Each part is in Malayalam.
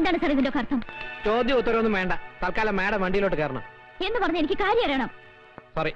എന്താണ് സാർ ഇതിന്റെ അർത്ഥം? ചോദ്യം ഉത്തരവൊന്നും വേണ്ട. തൽക്കാലം മാഡം വണ്ടിയിലോട്ട് കയറണം എന്ന് പറഞ്ഞ് എനിക്ക് കാര്യം അറിയണം. സോറി.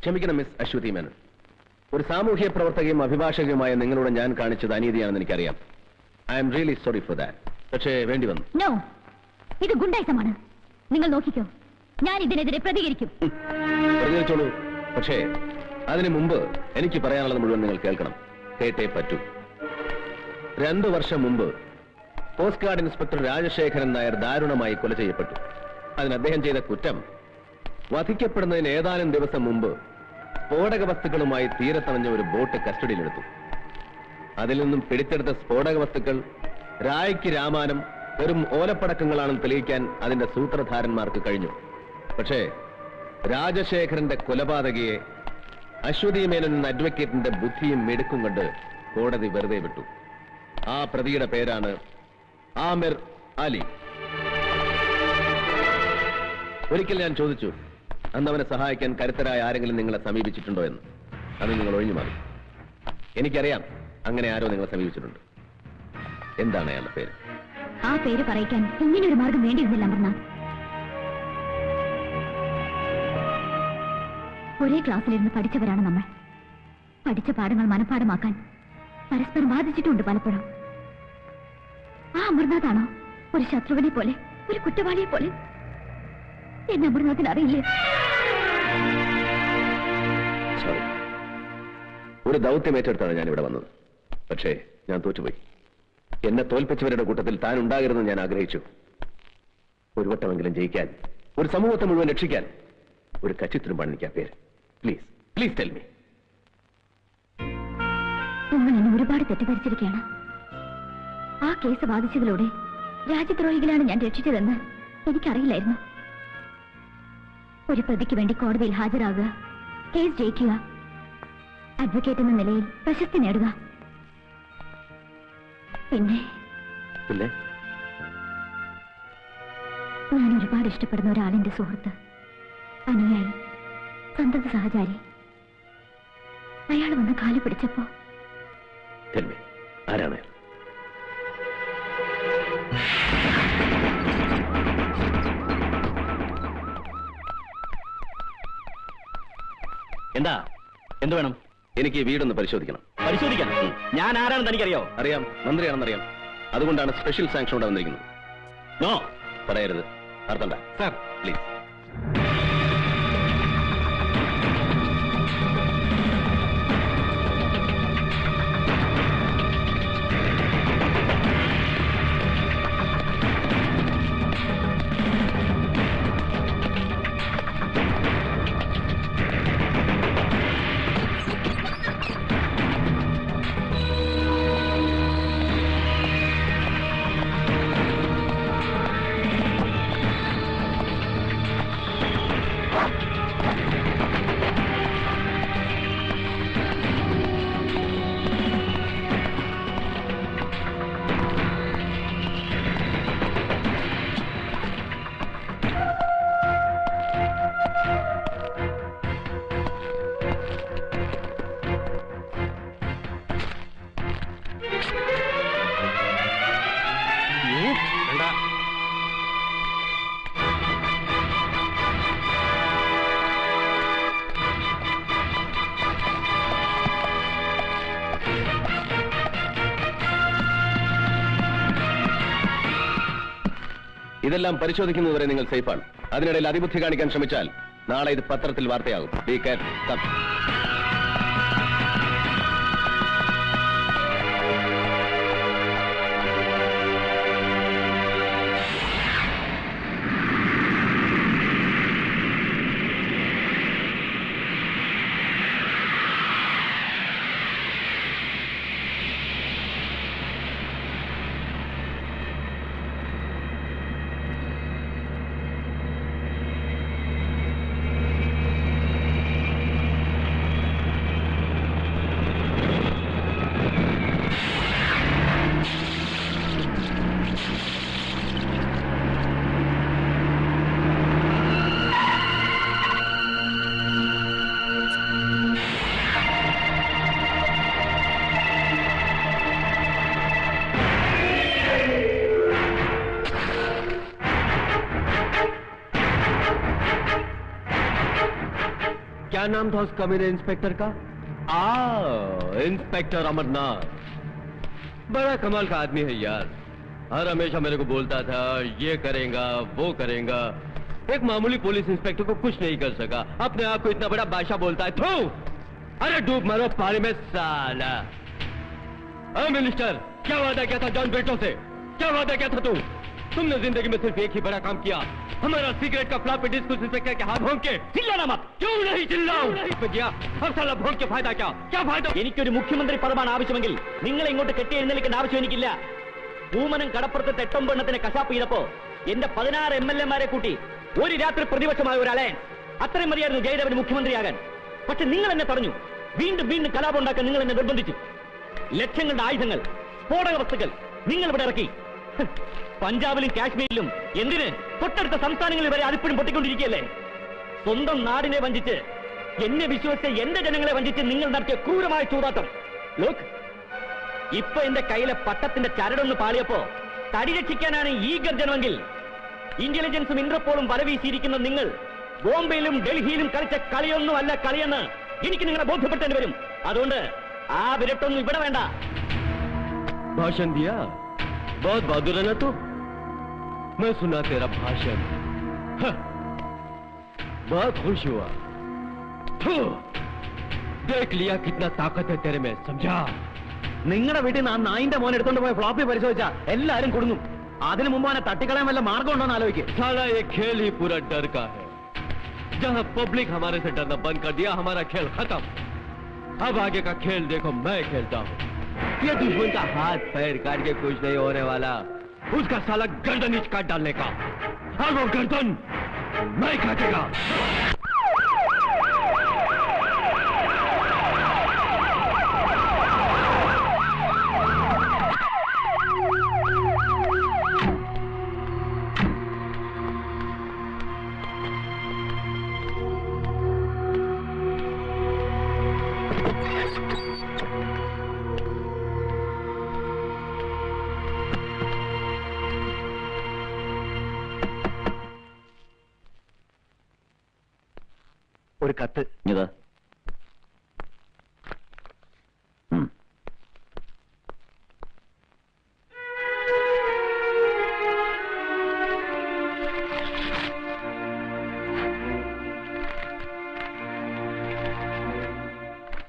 ക്ഷമിക്കണം മിസ് അശ്വതി മേനൻ. ഒരു സാമൂഹ്യ പ്രവർത്തകയും അഭിഭാഷകയുമായ നിങ്ങളോട് ഞാൻ കാണിച്ചത് അനീതിയാണെന്ന് എനിക്കറിയാം. I am really sorry for that. പക്ഷേ വേണ്ടി വന്നു. നോ, ഇത് ഗുണ്ടായിസമാണ്. നിങ്ങൾ നോക്കിക്കോ, ഞാൻ ഇതിനെതിരെ പ്രതികരിക്കും. പ്രതികരിച്ചോളൂ. പക്ഷേ അതിനു മുമ്പ് എനിക്ക് പറയാനുള്ളത് മുഴുവൻ നിങ്ങൾ കേൾക്കണം. കേട്ടേ പറ്റൂ. 2 വർഷം മുമ്പ് coast guard inspector Rajasekharan Nair ദാരുണമായി കൊല ചെയ്യപ്പെട്ടു. അതിന് അദ്ദേഹം ചെയ്ത കുറ്റം, വധിക്കപ്പെടുന്നതിന് ഏതാനും ദിവസം മുമ്പ് സ്ഫോടക വസ്തുക്കളുമായി തീരത്തണഞ്ഞ ഒരു ബോട്ട് കസ്റ്റഡിയിലെടുത്തു. അതിൽ നിന്നും പിടിച്ചെടുത്ത സ്ഫോടക വസ്തുക്കൾ രായ്ക്ക് രാമാനം വെറും ഓലപ്പടക്കങ്ങളാണെന്ന് തെളിയിക്കാൻ അതിന്റെ സൂത്രധാരന്മാർക്ക് കഴിഞ്ഞു. പക്ഷേ രാജശേഖരന്റെ കൊലപാതകയെ അശ്വതി മേനൻ എന്ന അഡ്വക്കേറ്റിന്റെ ബുദ്ധിയും മെടുക്കും കൊണ്ട് കോടതി വെറുതെ വിട്ടു. ആ പ്രതിയുടെ പേരാണ് ആമിർ അലി. ഒരിക്കൽ ഞാൻ ചോദിച്ചു, അന്ന് അവനെ സഹായിക്കാൻ കരുത്തരായ ആരെങ്കിലും നിങ്ങളെ സമീപിച്ചിട്ടുണ്ടോ എന്ന്. അത് നിങ്ങൾ ഒഴിഞ്ഞു മാറി. എനിക്കറിയാം അങ്ങനെ ആരോ നിങ്ങളെ സമീപിച്ചിട്ടുണ്ട്. എന്താണ് അയാളുടെ പേര്? ആ പേര് പറയിക്കാൻ ഇങ്ങനെ ഒരു മാർഗം വേണ്ടിയിരുന്നില്ല അമർനാഥ്. ഒരേ ക്ലാസ്സിലിരുന്ന് പഠിച്ചവരാണ് നമ്മൾ. പഠിച്ച പാഠങ്ങൾ മനഃപ്പാഠമാക്കാൻ പരസ്പരം ബാധിച്ചിട്ടുണ്ട് പലപ്പോഴും. ആ അമർനാഥാണോ ഒരു ശത്രുവിനെ പോലെ, ഒരു കുറ്റവാളിയെ പോലെ? എന്നെ അമർനാഥിന് അറിയില്ലേ? ഒരു ദൗത്യം ഏറ്റെടുത്താണ് ഞാൻ ഇവിടെ വന്നത്. പക്ഷേ ഞാൻ തോറ്റുപോയി. എന്നെ തോൽപ്പിച്ചവരുടെ കൂട്ടത്തിൽ താൻ ഉണ്ടാകരുതെന്ന് ഞാൻ ആഗ്രഹിച്ചു. ഒരു വട്ടമെങ്കിലും ജയിക്കാൻ, ഒരു സമൂഹത്തെ മുഴുവൻ രക്ഷിക്കാൻ ഒരു കച്ചിത്തുരുമ്പാണ് എനിക്ക് ആ പേര്. Please please tell me. നിങ്ങൾ എന്നെ ഒരുപാട് തെറ്റിദ്ധരിച്ചിരിക്കുകയാണ്. ആ കേസ് ബാധിച്ചതിലൂടെ രാജ്യദ്രോഹികളാണ് ഞാൻ രക്ഷിച്ചതെന്ന് എനിക്കറിയില്ലായിരുന്നു. ഒരു പ്രതിക്ക് വേണ്ടി കോടതിയിൽ ഹാജരാകുക, കേസ് ജയിക്കുക, അഡ്വക്കേറ്റ് എന്ന നിലയിൽ പ്രശസ്തി നേടുക, പിന്നെ ഞാൻ ഒരുപാട് ഇഷ്ടപ്പെടുന്ന ഒരാളിന്റെ സുഹൃത്ത്, അനുയായി, സന്തത സഹചാരി. അയാൾ വന്ന് കാല് പിടിച്ചപ്പോ ആരാണ്? എന്താ? എന്ത് വേണം? എനിക്ക് ഈ വീടൊന്ന് പരിശോധിക്കണം. പരിശോധിക്കണം? ഞാൻ ആരാണെന്ന് തനിക്കറിയോ? അറിയാം, മന്ത്രിയാണെന്നറിയാം. അതുകൊണ്ടാണ് സ്പെഷ്യൽ സാങ്ഷൻ വന്നിരിക്കുന്നത്. നോ പറയരുത്. അർത്ഥണ്ട സാർ, പ്ലീസ്. ഇതെല്ലാം പരിശോധിക്കുന്നതുവരെ നിങ്ങൾ സേഫാണ്. അതിനിടയിൽ അതിബുദ്ധി കാണിക്കാൻ ശ്രമിച്ചാൽ നാളെ ഇത് പത്രത്തിൽ വാർത്തയാകും. Be careful. क्या नाम था उस कमीने इंस्पेक्टर का? इंस्पेक्टर अमरनाथ। बड़ा कमाल का आदमी है यार। हर हमेशा मेरे को बोलता था ये करेगा वो करेगा। एक मामूली पुलिस इंस्पेक्टर को कुछ नहीं कर सका, अपने आप को इतना बड़ा बादशाह बोलता है। थू! अरे डूब मरो पानी में साला। मिनिस्टर, क्या वादा किया था जॉन ब्रिटो से? क्या वादा किया था तुमने जिंदगी में सिर्फ एक ही बड़ा काम किया, हमारा सिगरेट का फ्लॉपी डिस्क उस इंस्पेक्टर के हाथ भोंक के। ചില്ലാനാ മत. क्यों नहीं चिल्लाऊं? किया अब साला भोंक के फायदा क्या? क्या फायदा? എനിക്കൊരു മുഖ്യമന്ത്രി പദമാണ് ആവശ്യമെങ്കിൽ നിങ്ങളെ ഇങ്ങോട്ട് കെട്ടി എഴുന്നേൽക്കേണ്ട ആവശ്യം എനിക്കില്ല. പൂമനം കടപ്പുറത്ത് തെട്ടൊമ്പെണ്ണത്തിന് കശാപ്പ് ചെയ്തപ്പോ എന്റെ 16 MLA-മാരെ കൂട്ടി ഒരു രാത്രി പ്രതിപക്ഷമായ ഒരു അലയൻസ്. അത്രയും മതിയായിരുന്നു ജയദേവന് മുഖ്യമന്ത്രിയാകാൻ. പക്ഷെ നിങ്ങൾ എന്നെ തടഞ്ഞു. വീണ്ടും വീണ്ടും കലാപം ഉണ്ടാക്കാൻ നിങ്ങൾ എന്നെ നിർബന്ധിച്ചു. ലക്ഷങ്ങളുടെ ആയുധങ്ങൾ, സ്ഫോടക വസ്തുക്കൾ നിങ്ങൾ ഇവിടെ ഇറക്കി. പഞ്ചാബിലും കാശ്മീരിലും എന്തിന് തൊട്ടടുത്ത സംസ്ഥാനങ്ങളിൽ വരെ അതിപ്പോഴും പൊട്ടിക്കൊണ്ടിരിക്കുകയല്ലേ? സ്വന്തം നാടിനെ വഞ്ചിച്ച്, എന്നെ വിശ്വസിച്ച് എന്റെ ജനങ്ങളെ വഞ്ചിച്ച് നിങ്ങൾ നടത്തിയ ക്രൂരമായ ചൂതാട്ടം. ലോക്ക്, ഇപ്പൊ എന്റെ കയ്യിലെ പട്ടത്തിന്റെ ചരടൊന്ന് പാളിയപ്പോ തടി രക്ഷിക്കാനാണ് ഈ ഗർജനമെങ്കിൽ ഇന്റലിജൻസും ഇന്റർപോളും വലവീശിയിരിക്കുന്ന നിങ്ങൾ ബോംബെയിലും ഡൽഹിയിലും കളിച്ച കളിയൊന്നും അല്ല കളിയെന്ന് എനിക്ക് നിങ്ങളെ ബോധ്യപ്പെട്ടേണ്ടി വരും. അതുകൊണ്ട് ആ വിരട്ടൊന്നും ഇവിടെ വേണ്ട. भाषण दिया? बहुत बहादुर है ना तू? मैं सुना तेरा भाषण, बहुत खुश हुआ। देख लिया कितना ताकत है तेरे में, समझा? നിങ്ങളുടെ വീട്ടിൽ നിന്ന് ആ നായിന്റെ മോൻ എടുത്തോണ്ട് പോയ ഫ്ലോപ്പി പരിശോധിച്ചാ എല്ലാരും കൊടുങ്ങും. അതിനു മുമ്പ് അവനെ തട്ടിക്കളയാൻ വല്ല മാർഗം ഉണ്ടോ എന്ന് ആലോചിക്കും. साला ये खेल ही पूरा डर का है। जहां पब्लिक हमारे से डरना बंद कर दिया, हमारा खेल खत्म। अब आगे का खेल देखो मैं खेलता हूँ। ये दुश्मन का हाथ पैर काट के कुछ नहीं होने वाला, उसका साला गर्दन नीच काट डालने का, और वो गर्दन मैं काटेगा। ഒരു കത്ത്. ഇതാ.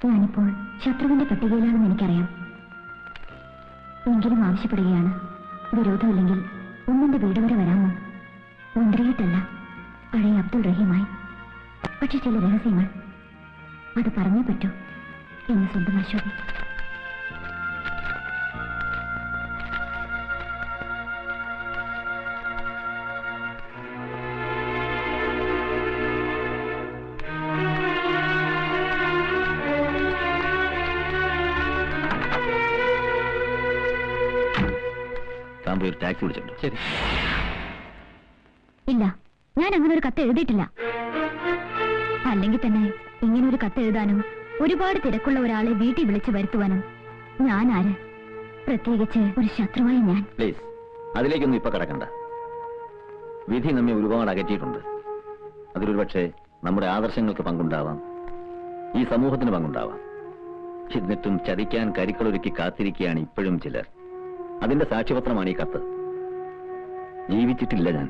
ഞാനിപ്പോൾ ശത്രുവിന്റെ പട്ടികയിലാണെന്ന് എനിക്കറിയാം. എങ്കിലും ആവശ്യപ്പെടുകയാണ്, വിരോധമില്ലെങ്കിൽ ഒന്നിന്റെ വീട് വരെ വരാമോ? മന്ത്രിയായിട്ടല്ല, പഴയ അബ്ദുൾ റഹീമായി. പക്ഷെ ചില രഹസ്യങ്ങൾ അത് പറഞ്ഞേ പറ്റൂ. എന്നെ സ്വന്തം അശോകി. ഒരു ടാക്സി വിളിച്ചിട്ടുണ്ട്. ശരി. ഇല്ല, ഞാൻ അങ്ങനെ ഒരു കത്ത് എഴുതിയിട്ടില്ല. അല്ലെങ്കിൽ തന്നെ ഇങ്ങനൊരു കത്ത് എഴുതാനും ഒരുപാട് തിരക്കുള്ള ഒരാളെ വീട്ടിൽ വിളിച്ചു വരുത്തുവാനും ഞാൻ ആര്? പ്രത്യേകിച്ച് ഒരു ശത്രുവായി ഞാൻ. പ്ലീസ്, അതിലേക്കൊന്നും ഇപ്പൊ കടക്കണ്ട. വിധി നമ്മെ ഒരുപാട് അകറ്റിയിട്ടുണ്ട്. അതിലൊരു പക്ഷേ നമ്മുടെ ആദർശങ്ങൾക്ക് പങ്കുണ്ടാവാം, ഈ സമൂഹത്തിന് പങ്കുണ്ടാവാം. എന്നിട്ടും ചതിക്കാൻ കരുക്കളൊരുക്കി കാത്തിരിക്കുകയാണ് ഇപ്പോഴും ചിലർ. അതിന്റെ സാക്ഷ്യപത്രമാണ് ഈ കത്ത്. ജീവിച്ചിട്ടില്ല ഞാൻ.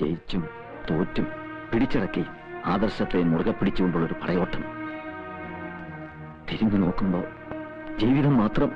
ജയിച്ചും തോറ്റും പിടിച്ചടക്കി ആദർശത്തെ മുറുകെ പിടിച്ചുകൊണ്ടുള്ളൊരു പടയോട്ടം. തിരിഞ്ഞു നോക്കുമ്പോ ജീവിതം മാത്രം.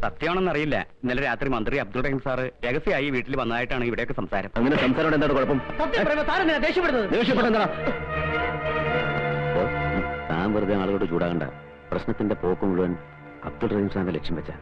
സത്യമാണെന്നറിയില്ല. ഇന്നലെ രാത്രി മന്ത്രി അബ്ദുൾ റഹീം സാറ് രഹസ്യമായി വീട്ടിൽ വന്നതായിട്ടാണ് ഇവിടെയൊക്കെ സംസാരം. അങ്ങനെ സംസാരം എന്താണ് കുഴപ്പം? ദേഷ്യപ്പെടുന്നതാ താൻ വെറുതെ ആളുകളോട് ചൂടാകണ്ട. പ്രശ്നത്തിന്റെ പോക്ക് മുഴുവൻ അബ്ദുൾ റഹീം സാറിന്റെ ലക്ഷ്യം വെച്ച.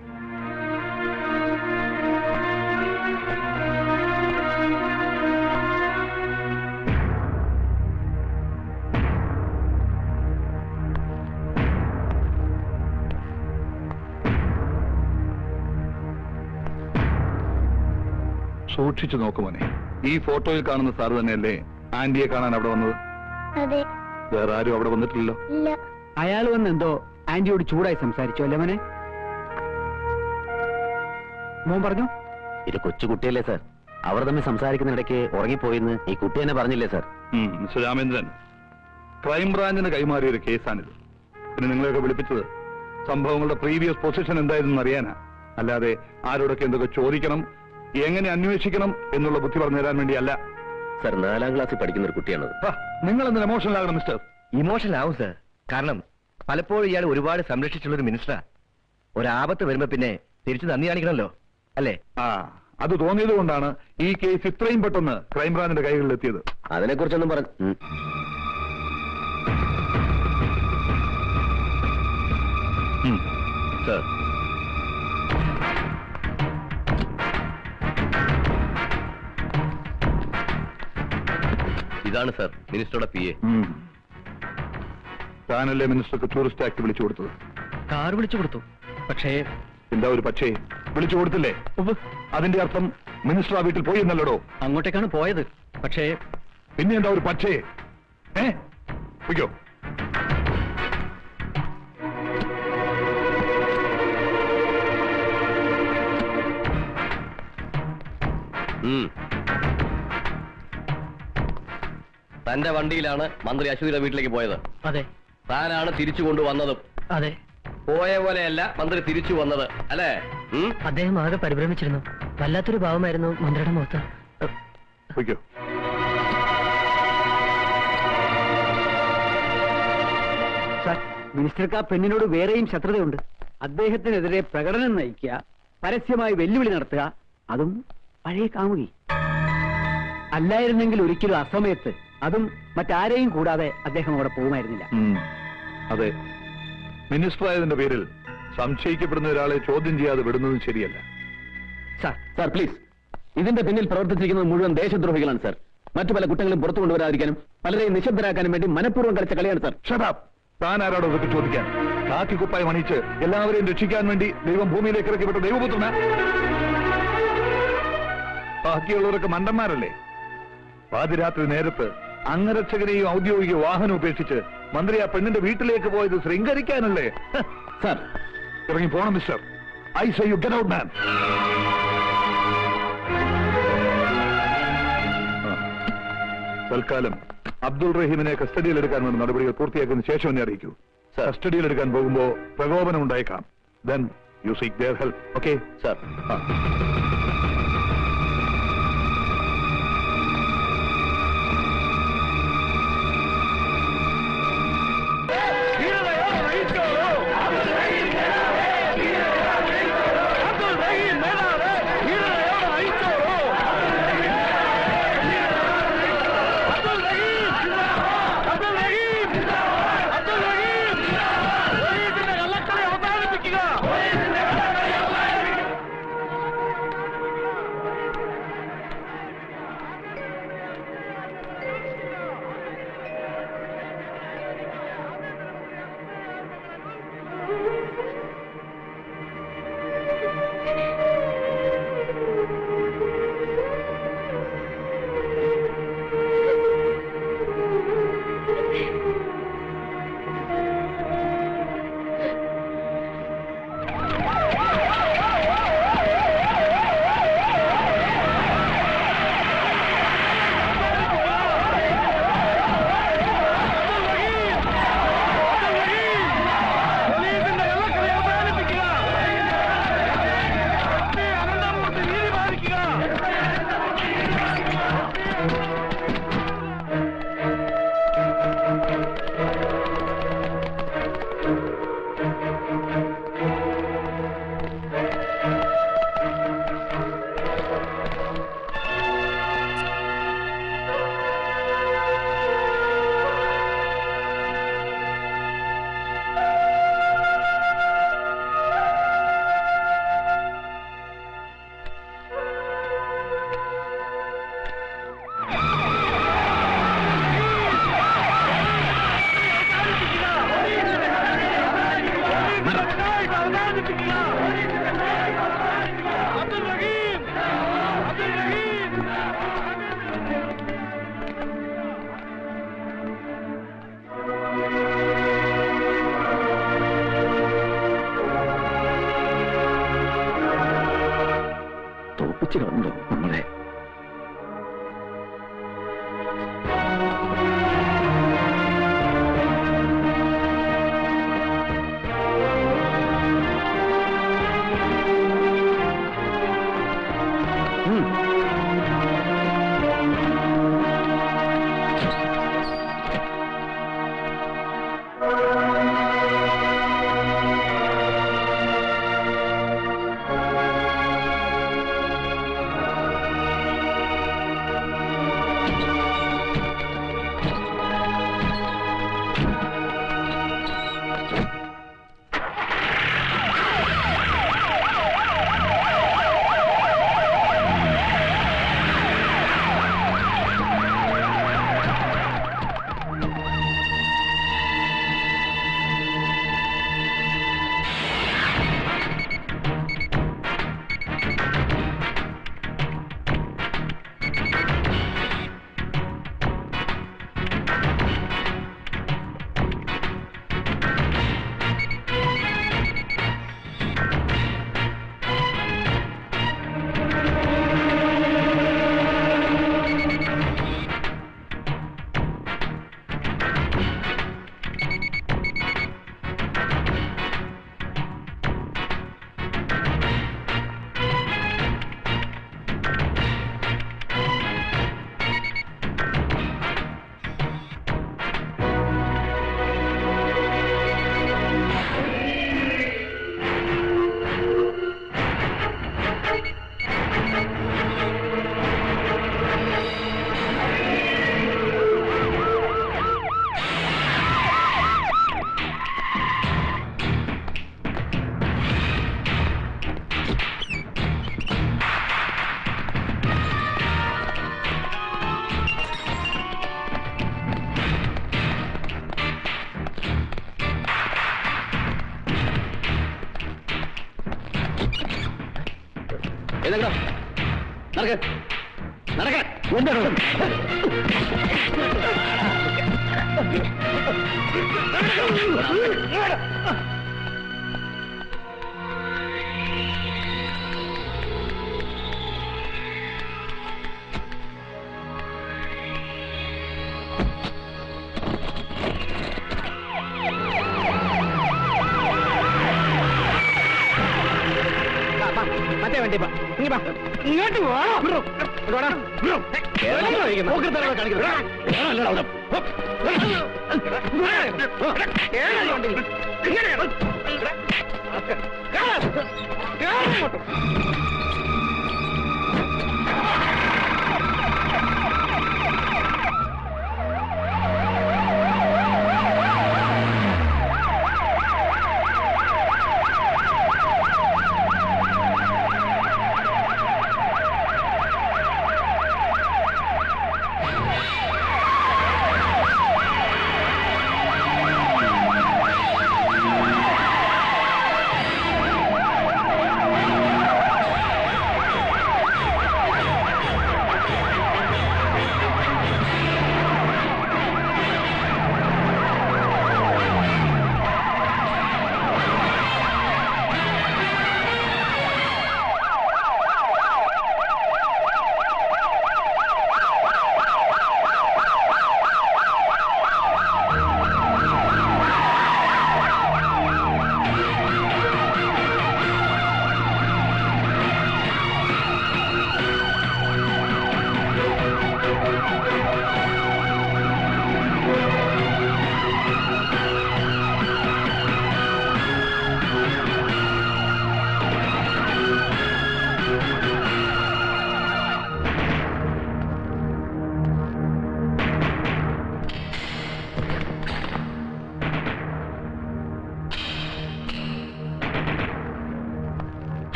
സൂക്ഷിച്ചു നോക്കുമോനെ. ഈ ഫോട്ടോയിൽ കാണുന്ന സാറ് തന്നെയല്ലേ ആന്റിയെ കാണാൻ അവിടെ വന്നത്? അതെ. വേറെ ആരും അവിടെ വന്നിട്ടില്ലല്ലോ. ഇല്ല. അയാൾ വന്ന് എന്തോ ആന്റിയോട് ചൂടായി സംസാരിച്ചു അല്ലേ മോനെ? മോൻ പറഞ്ഞു ഇത് കൊച്ചുകുട്ടിയല്ലേ സാർ, അവർ തമ്മിൽ സംസാരിക്കുന്നിടയ്ക്ക് ഉറങ്ങിപ്പോയിന്ന് ഈ കുട്ടി തന്നെ പറഞ്ഞില്ലേ സാർ? മിസ്റ്റർ രാമേന്ദ്രൻ, ക്രൈംബ്രാഞ്ചിന് കൈമാറിയ ഒരു കേസാണിത്. പിന്നെ നിങ്ങളെയൊക്കെ വിളിപ്പിച്ചത് സംഭവങ്ങളുടെ പ്രീവിയസ് പൊസിഷൻ എന്തായിരുന്നു അറിയാനാ, അല്ലാതെ ആരോടൊക്കെ എന്തൊക്കെ ചോദിക്കണം, എങ്ങനെ അന്വേഷിക്കണം എന്നുള്ള ബുദ്ധി പറഞ്ഞു തരാൻ വേണ്ടിയല്ല. സാർ 4ാം ക്ലാസ്സിൽ പഠിക്കുന്ന ഒരു കുട്ടിയാണത്. നിങ്ങൾ എന്തിനാ എമോഷണൽ ആകണം മിസ്റ്റർ? ഇമോഷണൽ ആവും സാർ. കാരണം പലപ്പോഴും ഇയാൾ ഒരുപാട് സംരക്ഷിച്ചുള്ള ഒരു മിനിസ്റ്ററാ. ഒരാപത്ത് വരുമ്പോ പിന്നെ തിരിച്ചു നന്ദി കാണിക്കണമല്ലോ, അല്ലേ? അത് തോന്നിയത് കൊണ്ടാണ് ഈ കേസ് ഇത്രയും പെട്ടെന്ന് ക്രൈംബ്രാഞ്ചിന്റെ കൈകളിലെത്തിയത്. അതിനെക്കുറിച്ചൊന്നും പറഞ്ഞു സാർ. ഇതാണ് സാർ മിനിസ്റ്ററുടെ PA. താനല്ലേ മിനിസ്റ്റർക്ക് ടൂറിസ്റ്റ് ആക്ട് വിളിച്ചു കൊടുത്തത്? കാർ വിളിച്ചു കൊടുത്തു. പക്ഷേ എന്താ ഒരു പക്ഷേ? വിളിച്ചു കൊടുത്തില്ലേ? അതിന്റെ അർത്ഥം മിനിസ്റ്റർ ആ വീട്ടിൽ പോയി എന്നല്ലടോ. അങ്ങോട്ടേക്കാണ് പോയത്. പക്ഷേ പിന്നെ എന്താ ഒരു പക്ഷേ? പൊയ്ക്കോ. തന്റെ വണ്ടിയിലാണ് മന്ത്രി അശ്വതിയുടെ വീട്ടിലേക്ക് പോയത്. അതെ. താനാണ് തിരിച്ചു കൊണ്ടുവന്നതും. അതെ, പോയ പോലെയല്ല മന്ത്രി തിരിച്ചു വന്നത്, അല്ലേ? അദ്ദേഹം ആകെ പരിഭ്രമിച്ചിരുന്നു. വല്ലാത്തൊരു ഭാവമായിരുന്നു മന്ത്രിയുടെ മുഖത്ത്. വയ്ക്കോ. സാർ, മിനിസ്റ്റർക്ക് ആ പെണ്ണിനോട് വേറെയും ശത്രുതയുണ്ട്. അദ്ദേഹത്തിനെതിരെ പ്രകടനം നയിക്കുക, പരസ്യമായി വെല്ലുവിളി നടത്തുക, അതും പഴയ കാമുകി. അല്ലായിരുന്നെങ്കിൽ ഒരിക്കലും അസമയത്ത്, അതും മറ്റാരെയും കൂടാതെ അദ്ദേഹം അവിടെ പോകുമായിരുന്നില്ല. അതെ, മിനിസ്റ്റർ ആയതിന്റെ പേരിൽ സംശയിക്കപ്പെടുന്ന ഒരാളെ ചോദ്യം ചെയ്യാതെ വിടുന്നതും ശരിയല്ല. സാർ പ്ലീസ്, ഇതിന്റെ പിന്നിൽ പ്രവർത്തിച്ചിരിക്കുന്നത് മുഴുവൻ ദേശദ്രോഹികളാണ് സാർ. മറ്റു പല കുറ്റങ്ങളും പുറത്തു കൊണ്ടുവരാതിരിക്കാനും പലരെയും നിശബ്ദരാക്കാനും വേണ്ടി മനഃപൂർവ്വം കളിച്ച കളിയാണ് സാർ. ഷടാപ്പ്! താൻ ആരാടോ ഇതൊക്കെ ചോദിക്കാൻ? കാക്കി കുപ്പായം അണിയിച്ച് എല്ലാവരെയും രക്ഷിക്കാൻ വേണ്ടി ദൈവം ഭൂമിയിലേക്ക് ഇറക്കി വിട്ട ദൈവപുത്രന? ബാക്കിയുള്ളവരൊക്കെ മണ്ടന്മാരല്ലേ? പാതിരാത്രി നേരത്ത് അംഗരക്ഷകനെയും ഔദ്യോഗിക വാഹനം ഉപേക്ഷിച്ച് മന്ത്രി ആ പെണ്ണിന്റെ വീട്ടിലേക്ക് പോയത് ശൃംഗരിക്കാനല്ലേ? സാർ ഇറങ്ങി പോണം mister. I say you get out man. തൽക്കാലം അബ്ദുൾ റഹീമിനെ കസ്റ്റഡിയിലെടുക്കാൻ വേണ്ട നടപടികൾ പൂർത്തിയാക്കിയതിനു ശേഷം എന്നെ അറിയിക്കൂ. കസ്റ്റഡിയിലെടുക്കാൻ പോകുമ്പോ പ്രകോപനം ഉണ്ടായേക്കാം. Then you seek their help. Okay sir. തോപ്പിച്ചിട്ടുണ്ടോ നമ്മളെ? എഴുന്നേക്കടാ. നടക്ക്. നടക്ക്. മറ്റേ വണ്ടി ഇങ്ങോട്ട്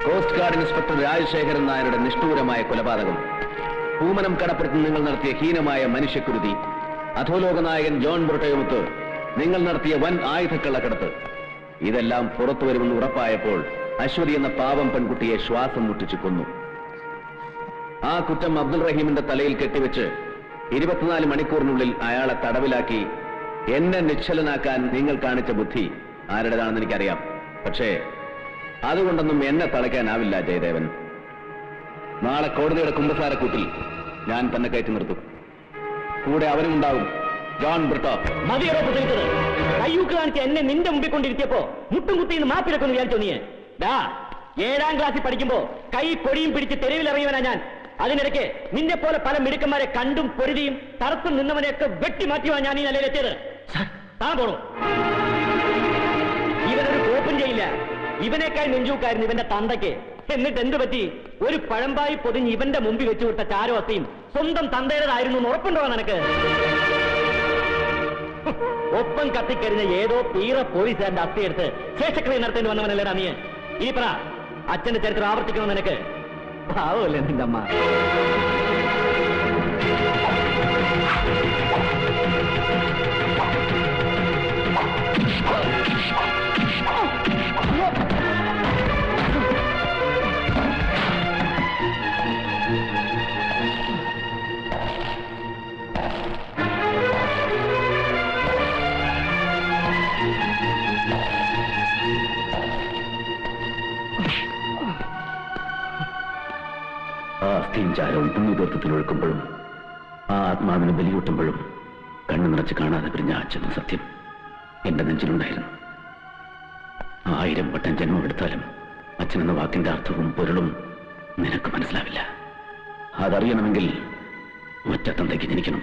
കോസ്റ്റ് ഗാർഡ് ഇൻസ്പെക്ടർ രാജശേഖരൻ നായരുടെ നിഷ്ഠൂരമായ കൊലപാതകം, പൂമനം കടപ്പുറത്ത് നിങ്ങൾ നടത്തിയ ഹീനമായ മനുഷ്യക്കുരുതി, അധോലോക നായകൻ ജോൺ ബ്രിട്ടോയുമൊത്ത് നിങ്ങൾ നടത്തിയ വൻ ആയുധക്കള്ളക്കടത്ത്, ഇതെല്ലാം പുറത്തു വരുമെന്ന് ഉറപ്പായപ്പോൾ അശ്വതി എന്ന പാവം പെൺകുട്ടിയെ ശ്വാസം മുട്ടിച്ചു കൊന്നു. ആ കുറ്റം അബ്ദുൾ റഹീമിന്റെ തലയിൽ കെട്ടിവെച്ച് 24 മണിക്കൂറിനുള്ളിൽ അയാളെ തടവിലാക്കി എന്നെ നിശ്ചലനാക്കാൻ നിങ്ങൾ കാണിച്ച ബുദ്ധി ആരുടേതാണെന്ന് എനിക്കറിയാം. പക്ഷേ അതുകൊണ്ടൊന്നും എന്നെ തളയ്ക്കാനാവില്ല ജയദേവൻ. നാളെ കോടതിയുടെ കുമ്പസാരക്കൂട്ടിൽ ഞാൻ തന്നെ കയറ്റി നിർത്തും. കൂടെ അവനുമുണ്ടാവും, ജോൺ ബ്രിട്ടോ. മതിയോ പ്രസംഗിച്ചത്? കയ്യൂക്ക് കാണിച്ച് എന്നെ നിന്റെ മുമ്പിൽ കൊണ്ടിരുത്തിയപ്പോ മുട്ടും കുത്തിന്ന് മാപ്പിരക്കൊന്ന് വിചാരിച്ചോ നീ? 7ാം ക്ലാസ്സിൽ പഠിക്കുമ്പോ കൈ പൊടിയും പിടിച്ച് തെരുവിലിറങ്ങിയവനാ ഞാൻ. അതിനിടയ്ക്ക് നിന്നെ പോലെ പല മിടുക്കന്മാരെ കണ്ടും പൊരുതിയും തറത്തും നിന്നവനെയൊക്കെ വെട്ടി മാറ്റിയോ ഞാൻ ഈ നിലയിലെത്തിയത്. താൻ പോണോ? ഇവനൊരു കോപ്പും ചെയ്യില്ല. ഇവനേക്കായി നെഞ്ചൂക്കായിരുന്നു ഇവന്റെ തന്തയ്ക്ക്. എന്നിട്ട് എന്തു പറ്റി? ഒരു പഴമ്പായി പൊതിഞ്ഞ് ഇവന്റെ മുമ്പിൽ വെച്ചു കൊടുത്ത ചാരവസ്തിയും സ്വന്തം തന്തയുടേതായിരുന്നു എന്ന് ഉറപ്പുണ്ടോ നിനക്ക്? ഒപ്പം കത്തിക്കരിഞ്ഞ ഏതോ പീറ പോലീസുകാരന്റെ അസ്ഥിയെടുത്ത് ശേഷക്രിയ നടത്തേണ്ടി വന്നവനല്ലേടാ നീ. ഈ പറ, അച്ഛന്റെ ചരിത്രം ആവർത്തിക്കണോ നിനക്ക്? പാവല്ലേ നിന്റെ അമ്മ. ആ അസ്ഥിയും ചാരവും പുണ്യതീർത്ഥത്തിലൊഴുക്കുമ്പോഴും ആ ആത്മാവിന് ബലിയൂട്ടുമ്പോഴും കണ്ണു നിറച്ച് കാണാതെ പിരിഞ്ഞ അച്ഛനും സത്യം എന്റെ നെഞ്ചിലുണ്ടായിരുന്നു. 1000 വട്ടം ജന്മമെടുത്താലും അച്ഛനെന്ന വാക്കിന്റെ അർത്ഥവും പൊരുളും നിനക്ക് മനസ്സിലാവില്ല. അതറിയണമെങ്കിൽ ഒറ്റ തന്തയ്ക്ക് ജനിക്കണം.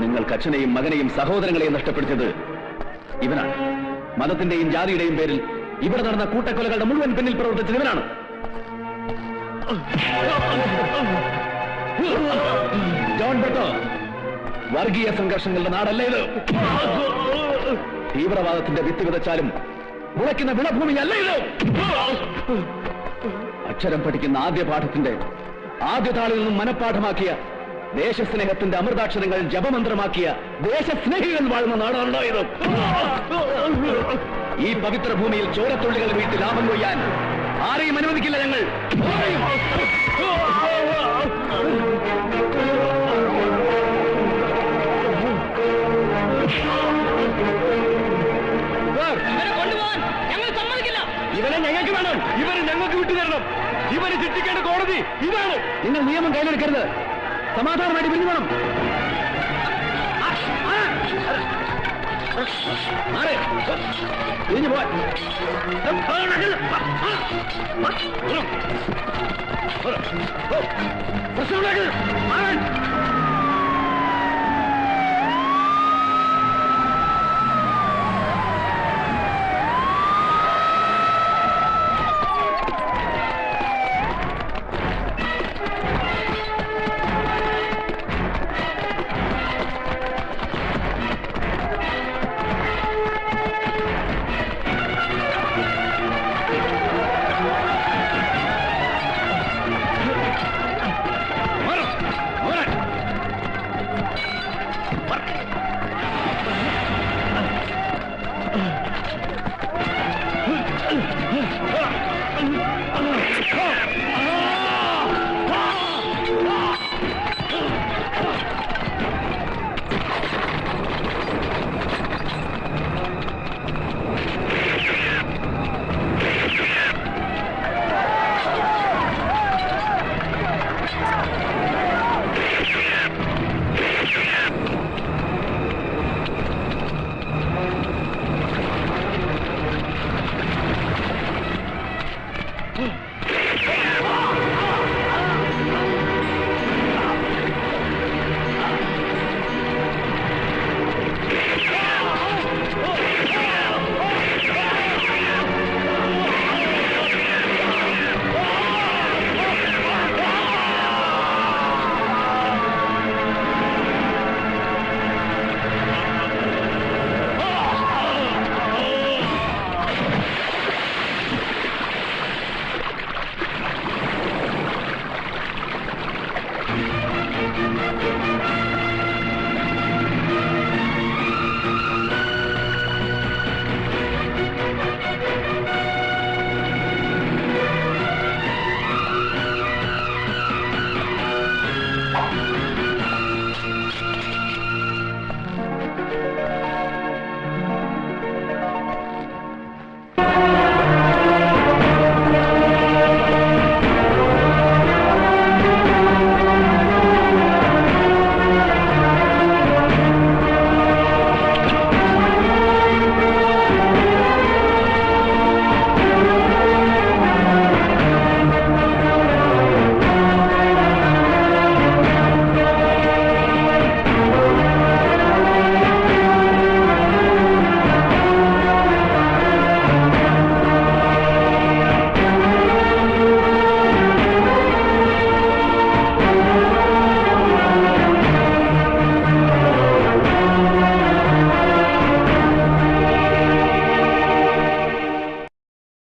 നിങ്ങൾക്ക് അച്ഛനെയും മകനെയും സഹോദരങ്ങളെയും നഷ്ടപ്പെടുത്തിയത് ഇവനാണ്. മതത്തിന്റെയും ജാതിയുടെയും പേരിൽ ഇവിടെ നടന്ന കൂട്ടക്കൊലകളുടെ മുഴുവൻ പിന്നിൽ പ്രവർത്തിച്ചത് ഇവനാണ്. ജോൺ ബ്രിട്ടോ, വർഗീയ സംഘർഷങ്ങളുടെ നാടല്ല ഇത്. തീവ്രവാദത്തിന്റെ വിത്ത് വിതച്ചാലും മുളയ്ക്കുന്ന വിളഭൂമിയല്ല ഇത്. അക്ഷരം പഠിക്കുന്ന ആദ്യ പാഠത്തിന്റെ ആദ്യ താളിൽ നിന്നും മനഃപ്പാഠമാക്കിയ, ദേശസ്നേഹത്തിന്റെ അമൃതാക്ഷരങ്ങൾ ജപമന്ത്രമാക്കിയ ദേശസ്നേഹികൾ വാഴുന്ന നാടാണോ ഇത്? ഈ പവിത്ര ഭൂമിയിൽ ചോരത്തുള്ളികൾ വീട്ടിൽ ലാഭം കൊയ്യാൻ ആരെയും അനുവദിക്കില്ല ഞങ്ങൾ. ഇവനെ ഞങ്ങൾക്ക് വേണം. ഇവരെ ഞങ്ങൾക്ക് വിട്ടുതരണം. ഇവരെ ശിക്ഷിക്കേണ്ട കോടതി ഇതാണ്. നിങ്ങൾ നിയമം കയ്യിലെടുക്കരുത്. സമാധാനമായിട്ട് പിരിഞ്ഞു വേണം. പിരിഞ്ഞു പോവാൻ പ്രശ്നമുണ്ടാക്കരുത്.